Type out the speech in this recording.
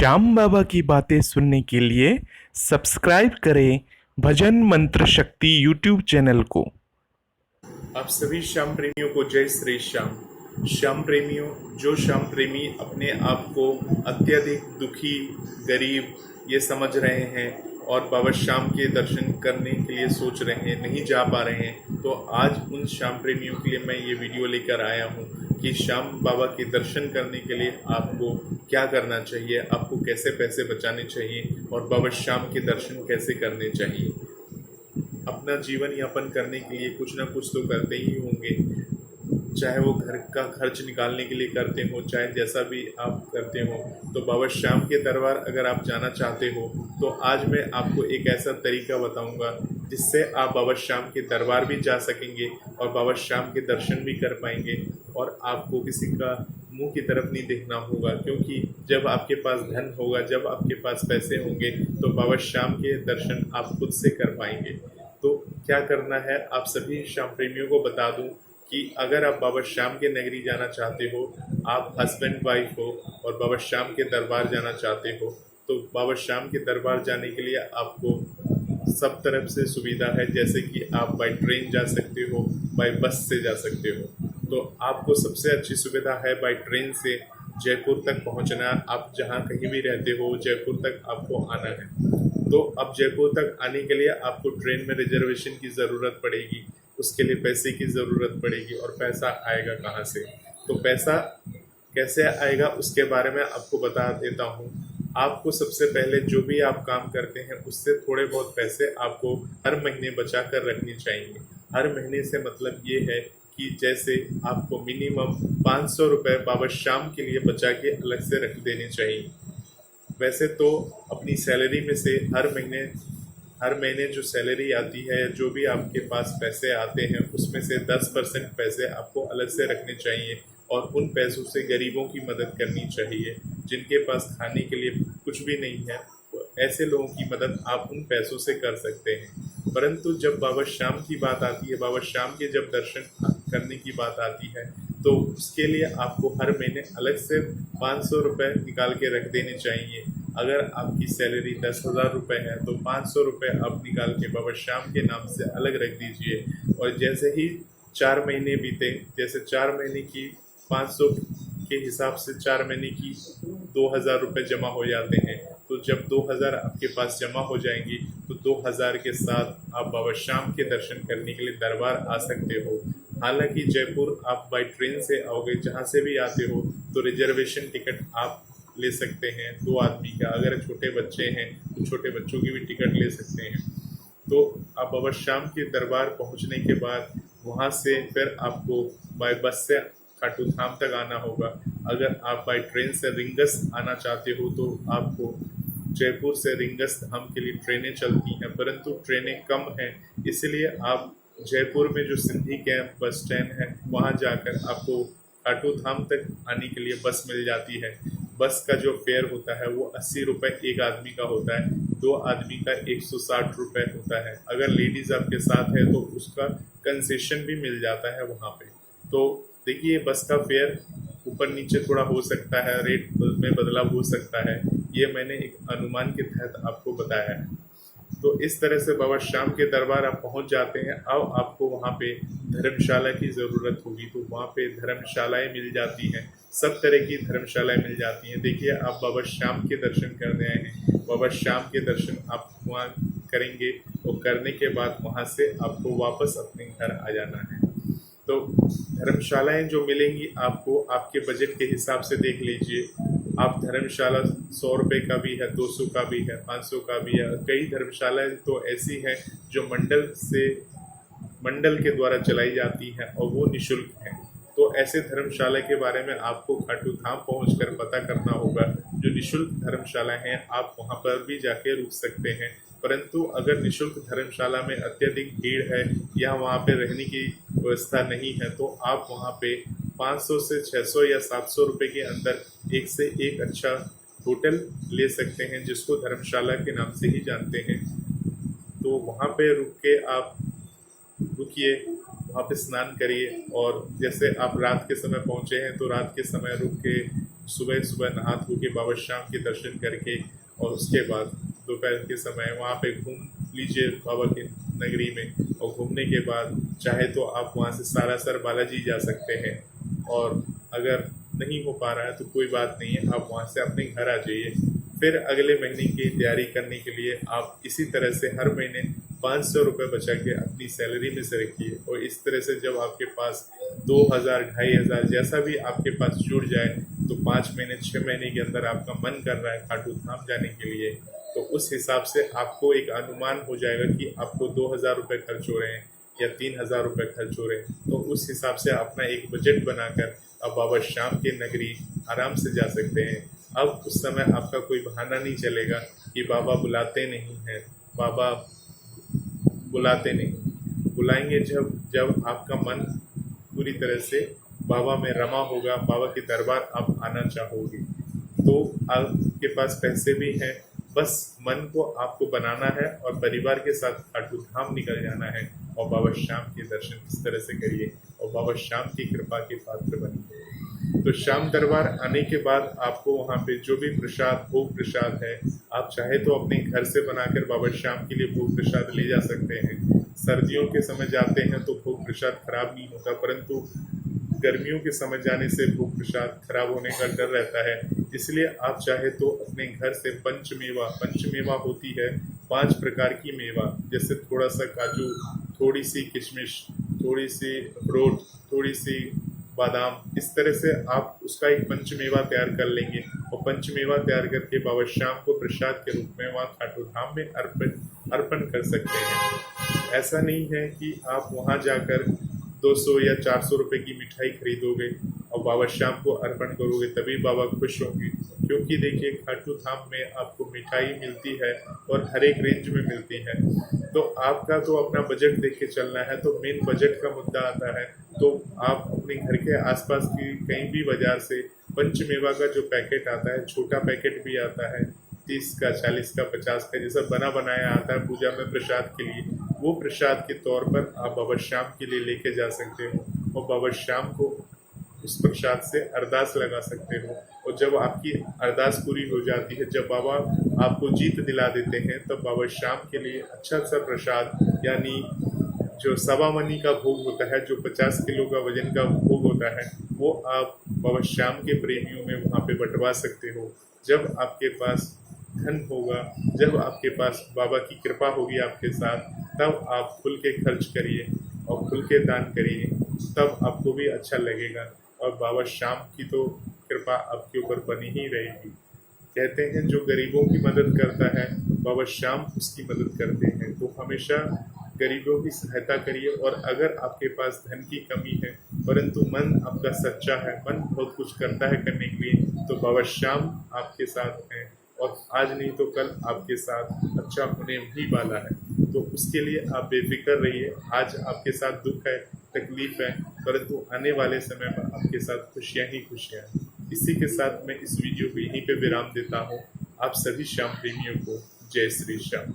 श्याम बाबा की बातें सुनने के लिए सब्सक्राइब करें भजन मंत्र शक्ति यूट्यूब चैनल को। आप सभी श्याम प्रेमियों को जय श्री श्याम। श्याम प्रेमियों, जो श्याम प्रेमी अपने आप को अत्यधिक दुखी, गरीब ये समझ रहे हैं और बाबा श्याम के दर्शन करने के लिए सोच रहे हैं, नहीं जा पा रहे हैं, तो आज उन श्याम प्रेमियों के लिए मैं ये वीडियो लेकर आया हूँ कि श्याम बाबा के दर्शन करने के लिए आपको क्या करना चाहिए, आपको कैसे पैसे बचाने चाहिए और बाबा श्याम के दर्शन कैसे करने चाहिए। अपना जीवन यापन करने के लिए कुछ ना कुछ तो करते ही होंगे, चाहे वो घर का खर्च निकालने के लिए करते हो, चाहे जैसा भी आप करते हो। तो बाबा श्याम के दरबार अगर आप जाना चाहते हो तो आज मैं आपको एक ऐसा तरीका बताऊंगा जिससे आप बाबा श्याम के दरबार भी जा सकेंगे और बाबा श्याम के दर्शन भी कर पाएंगे और आपको किसी का मुंह की तरफ नहीं देखना होगा, क्योंकि जब आपके पास धन होगा, जब आपके पास पैसे होंगे तो बाबा श्याम के दर्शन आप खुद से कर पाएंगे। तो क्या करना है आप सभी श्याम प्रेमियों को बता दूं कि अगर आप बाबा श्याम के नगरी जाना चाहते हो, आप हस्बैंड वाइफ हो और बाबा श्याम के दरबार जाना चाहते हो, तो बाबा श्याम के दरबार जाने के लिए आपको सब तरफ से सुविधा है। जैसे कि आप बाय ट्रेन जा सकते हो, बाय बस से जा सकते हो। तो आपको सबसे अच्छी सुविधा है बाय ट्रेन से जयपुर तक पहुंचना। आप जहां कहीं भी रहते हो जयपुर तक आपको आना है। तो अब जयपुर तक आने के लिए आपको ट्रेन में रिजर्वेशन की ज़रूरत पड़ेगी, उसके लिए पैसे की ज़रूरत पड़ेगी और पैसा आएगा कहाँ से। तो पैसा कैसे आएगा उसके बारे में आपको बता देता हूँ। आपको सबसे पहले जो भी आप काम करते हैं उससे थोड़े बहुत पैसे आपको हर महीने बचा कर रखने चाहिए। हर महीने से मतलब ये है कि जैसे आपको मिनिमम 500 रुपये बाबा श्याम के लिए बचा के अलग से रख देने चाहिए। वैसे तो अपनी सैलरी में से हर महीने जो सैलरी आती है, जो भी आपके पास पैसे आते हैं उसमें से 10% पैसे आपको अलग से रखने चाहिए और उन पैसों से गरीबों की मदद करनी चाहिए जिनके पास खाने के लिए कुछ भी नहीं है। तो ऐसे लोगों की मदद आप उन पैसों से कर सकते हैं। परंतु जब बाबा श्याम की बात आती है, बाबा श्याम के जब दर्शन करने की बात आती है, तो उसके लिए आपको हर महीने अलग से 500 रुपये निकाल के रख देने चाहिए। अगर आपकी सैलरी 10,000 रुपये है तो 500 रुपये आप निकाल के बाबा श्याम के नाम से अलग रख दीजिए। और जैसे ही 4 महीने बीते, जैसे 4 महीने की 500 के हिसाब से 4 महीने की 2,000 रुपये जमा हो जाते हैं। तो जब 2,000 आपके पास जमा हो जाएंगी तो 2,000 के साथ आप बाबा श्याम के दर्शन करने के लिए दरबार आ सकते हो। हालांकि जयपुर आप बाई ट्रेन से आओगे, जहाँ से भी आते हो तो रिजर्वेशन टिकट आप ले सकते हैं 2 आदमी का। अगर छोटे बच्चे हैं तो छोटे बच्चों की भी टिकट ले सकते हैं। तो आप बाबा श्याम के दरबार पहुंचने के बाद वहां से फिर आपको बाय बस से खाटू धाम तक आना होगा। अगर आप बाय ट्रेन से रिंगस आना चाहते हो तो आपको जयपुर से रिंगस धाम के लिए ट्रेनें चलती हैं, परंतु ट्रेनें कम हैं, इसलिए आप जयपुर में जो सिंधी कैंप बस स्टैंड है वहां जाकर आपको खाटू धाम तक आने के लिए बस मिल जाती है। बस का जो फेयर होता है वो 80 रुपये एक आदमी का होता है, 2 आदमी का 160 रुपये होता है। अगर लेडीज़ आपके साथ है तो उसका कंसेशन भी मिल जाता है वहाँ पे। तो देखिए, बस का फेयर ऊपर नीचे थोड़ा हो सकता है, रेट में बदलाव हो सकता है, ये मैंने एक अनुमान के तहत आपको बताया है। तो इस तरह से बाबा श्याम के दरबार आप पहुंच जाते हैं। अब आपको वहाँ पे धर्मशाला की ज़रूरत होगी, तो वहाँ पे धर्मशालाएं मिल जाती हैं, सब तरह की धर्मशालाएं मिल जाती हैं। देखिए, आप बाबा श्याम के दर्शन करने आए हैं, बाबा श्याम के दर्शन आप वहाँ करेंगे और करने के बाद वहाँ से आपको वापस अपने घर आ जाना है। तो धर्मशालाएं जो मिलेंगी आपको आपके बजट के हिसाब से देख लीजिए। आप धर्मशाला 100 रुपये का भी है, 200 का भी है, 500 का भी है। कई धर्मशालाएं तो ऐसी हैं जो मंडल के द्वारा चलाई जाती हैं और वो निःशुल्क हैं। तो ऐसे धर्मशाला के बारे में आपको खाटू धाम पहुंचकर पता करना होगा। जो निःशुल्क धर्मशाला हैं आप वहां पर भी जाके रुक सकते हैं। परंतु अगर निःशुल्क धर्मशाला में अत्यधिक भीड़ है या वहाँ पे रहने की व्यवस्था नहीं है तो आप वहाँ पे 500 से 600 या 700 रुपये के अंदर एक से एक अच्छा होटल ले सकते हैं, जिसको धर्मशाला के नाम से ही जानते हैं। तो वहाँ पे रुक के आप रुकिए, वहाँ पे स्नान करिए और जैसे आप रात के समय पहुँचे हैं तो रात के समय रुक के सुबह सुबह नहा धो के बाबा श्याम के दर्शन करके और उसके बाद दोपहर के समय वहाँ पे घूम लीजिए बाबा की नगरी में। और घूमने के बाद चाहे तो आप वहाँ से सालासर बालाजी जा सकते हैं, और अगर नहीं हो पा रहा है तो कोई बात नहीं है, आप वहाँ से अपने घर आ जाइए। फिर अगले महीने की तैयारी करने के लिए आप इसी तरह से हर महीने 500 रुपये बचा के अपनी सैलरी में से रखिए, और इस तरह से जब आपके पास 2000 2500 जैसा भी आपके पास जुड़ जाए तो 5 महीने 6 महीने के अंदर आपका मन कर रहा है खाटू धाम जाने के लिए, तो उस हिसाब से आपको एक अनुमान हो जाएगा कि आपको 2000 रुपये खर्च हो रहे हैं या 3000 रुपये खर्च हो रहे हैं। तो उस हिसाब से अपना एक बजट बनाकर आप बाबा श्याम की नगरी आराम से जा सकते हैं। अब उस समय आपका कोई बहाना नहीं चलेगा कि बाबा बुलाते नहीं हैं, बाबा बुलाते नहीं। बुलाएंगे जब जब आपका मन पूरी तरह से बाबा में रमा होगा, बाबा के दरबार आप आना चाहोगे। तो आपके पास पैसे भी हैं, बस मन को आपको बनाना है और परिवार के साथ खाटू धाम निकल जाना है और बाबा श्याम के दर्शन इस तरह से करिए और बाबा श्याम की कृपा के पात्र बनिए। तो श्याम दरबार आने के बाद आपको वहाँ पे जो भी प्रसाद भोग प्रसाद है, आप चाहे तो अपने घर से बनाकर बाबा श्याम के लिए भोग प्रसाद ले जा सकते हैं। सर्दियों के समय जाते हैं तो भोग प्रसाद खराब नहीं होता, परंतु गर्मियों के समय जाने से भोग प्रसाद खराब होने का डर रहता है। इसलिए आप चाहे तो अपने घर से पंचमेवा होती है 5 प्रकार की मेवा, जैसे थोड़ा सा काजू, थोड़ी सी किशमिश, थोड़ी सी अखरोट, थोड़ी सी बादाम, इस तरह से आप उसका एक पंचमेवा तैयार कर लेंगे और पंचमेवा तैयार करके बाबा श्याम को प्रसाद के रूप में वहाँ खाटू धाम में अर्पण कर सकते हैं। ऐसा नहीं है कि आप वहाँ जाकर 200 या 400 रुपए की मिठाई खरीदोगे और बाबा श्याम को अर्पण करोगे तभी बाबा खुश होंगे, क्योंकि देखिए खाटू धाम में आपको मिठाई मिलती है और हर एक रेंज में मिलती है। तो आपका तो अपना बजट देख के चलना है, तो मेन बजट का मुद्दा आता है। तो आप अपने घर के आसपास की कहीं भी बाजार से पंचमेवा का जो पैकेट आता है, छोटा पैकेट भी आता है 30 का, 40 का, 50 का, जैसा बना बनाया आता है पूजा में प्रसाद के लिए, वो प्रसाद के तौर पर आप बाबा श्याम के लिए लेके जा सकते हो और बाबा श्याम को उस प्रसाद से अरदास लगा सकते हो। और जब आपकी अरदास पूरी हो जाती है, जब बाबा आपको जीत दिला देते हैं, तब बाबा श्याम के लिए अच्छा सा प्रसाद यानी जो सवा मनी का भोग होता है, जो 50 किलो का वजन का भोग होता है, वो आप बाबा श्याम के प्रेमियों में वहाँ पे बंटवा सकते हो। जब आपके पास धन होगा, जब आपके पास बाबा की कृपा होगी आपके साथ, तब आप खुल के खर्च करिए और खुल के दान करिए, तब आपको भी अच्छा लगेगा और बाबा श्याम की तो कृपा आपके ऊपर बनी ही रहेगी। कहते हैं जो गरीबों की मदद करता है बाबा श्याम उसकी मदद करते हैं, तो हमेशा गरीबों की सहायता करिए। और अगर आपके पास धन की कमी है परंतु मन आपका सच्चा है, मन बहुत कुछ करता है करने के लिए, तो बाबा श्याम आपके साथ हैं और आज नहीं तो कल आपके साथ अच्छा होने भी वाला है। तो उसके लिए आप बेफिक्र रहिए। आज आपके साथ दुख है, तकलीफ है, परंतु आने वाले समय में आपके साथ खुशियाँ ही खुशियाँ हैं। इसी के साथ मैं इस वीडियो को यहीं पे विराम देता हूँ। आप सभी श्याम प्रेमियों को जय श्री श्याम।